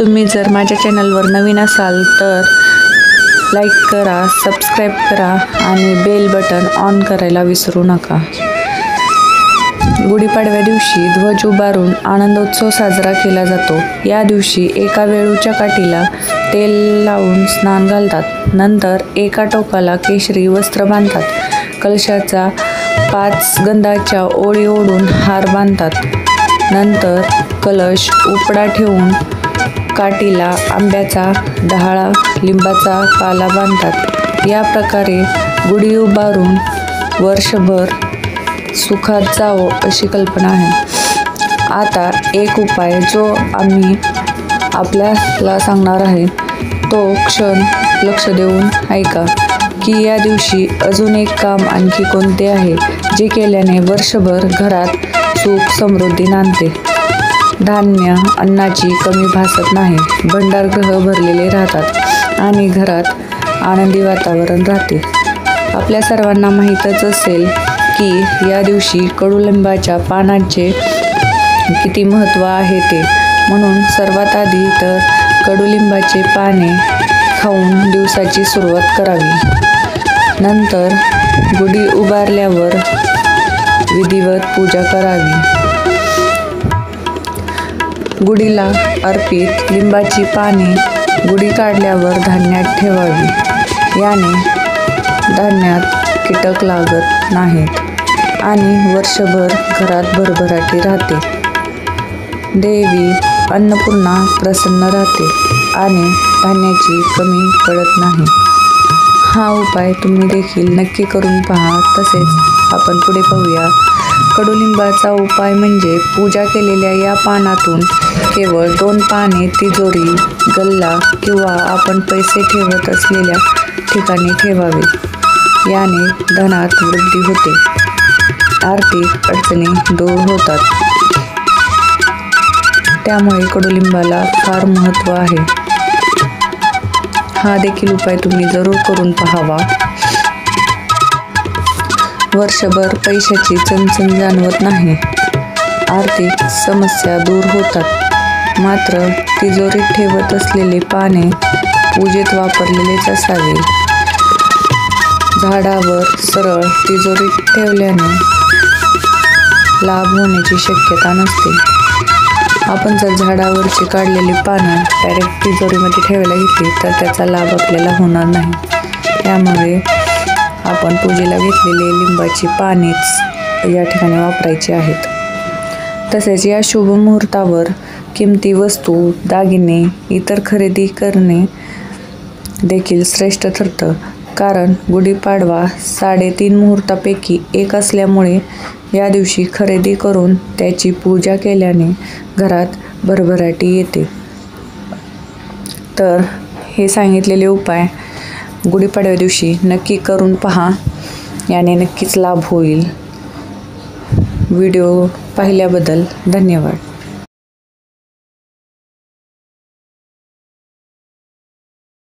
तुम्ही जर माझ्या चॅनलवर नवीन असाल तर लाईक करा, सबस्क्राईब करा आणि बेल बटन ऑन करायला विसरू नका। गुढीपाडव्या दिवशी ध्वज उभारून आनंदोत्सव साजरा केला जातो। या दिवशी एका वेळूच्या काठीला तेल लावून स्नान घालतात। नंतर एका टोकाला केशरी वस्त्र बांधतात। कलशाचा 5 गंधाच्या ओळी ओढून हार बांधतात। नंतर कलश उपडा ठेवून काठीला आंब्याचा डहाळा, लिंबाचा पाला बांधतात। या प्रकारे गुढी उभारून वर्षभर सुखात जावो अशी कल्पना आहे। आता एक उपाय जो आम्ही आपल्याला सांगणार आहे तो क्षण लक्ष देऊन ऐका की या दिवशी अजून एक काम आणखी कोणते आहे जे केल्याने वर्षभर घरात सुख समृद्धी नांदते। धान्य अन्नाची कमी भासत नाही, भंडारगृह भरलेले राहतात आणि घरात आनंदी वातावरण राहते। आपल्या सर्वांना माहीतच असेल की या दिवशी कडुलिंबाच्या पानांचे किती महत्त्व आहे ते, म्हणून सर्वात आधी तर कडुलिंबाचे पाने खाऊन दिवसाची सुरुवात करावी। नंतर गुढी उभारल्यावर विधिवत पूजा करावी। गुढीला अर्पित लिंबाची पाने गुढी काढल्यावर धान्यात ठेवावी। याने धान्यात कीटक लागत नाहीत आणि वर्षभर घरात भरभराटी राहते। देवी अन्नपूर्णा प्रसन्न राहते आणि धान्याची कमी पडत नाही। हा उपाय तुम्ही देखील नक्की करून पहा। तसेच आपण पुढे पाहूया। कडुलिंबाचा उपाय म्हणजे पूजा केलेल्या या पानातून केवळ 2 पाने तिजोरी, गल्ला किंवा आपण पैसे ठेवत असलेल्या ठिकाणी ठेवावे। याने धनात वृद्धी होते, आर्थिक अडचणी दूर होतात। त्यामुळे कडुलिंबाला फार महत्त्व आहे। हा देखील उपाय तुम्ही जरूर करून पाहावा। वर्षभर पैशाची चणचण जाणवत नाही, आर्थिक समस्या दूर होतात। मात्र तिजोरीत ठेवत असलेले पाने पूजेत वापरलेलेच असावे। झाडावर सरळ तिजोरीत ठेवल्याने लाभ होण्याची शक्यता नसते। आपण जर झाडावरची काढलेली पानं डायरेक्ट तिजोरीमध्ये ठेवायला घेतली तर त्याचा लाभ आपल्याला होणार नाही। त्यामुळे आपण पूजेला घेतलेली लिंबाची पानेच या ठिकाणी वापरायची आहेत। तसेच या शुभ मुहूर्तावर किमती वस्तू, दागिने इतर खरेदी करणे देखील श्रेष्ठ ठरतं। कारण गुढीपाडवा 3.5 मुहूर्तापैकी एक असल्यामुळे या दिवशी खरेदी करून त्याची पूजा केल्याने घरात भरभराटी येते। तर हे सांगितलेले उपाय गुढीपाडव्या दिवशी नक्की करून पहा, याने नक्कीच लाभ होईल। व्हिडिओ पाहिल्याबद्दल धन्यवाद।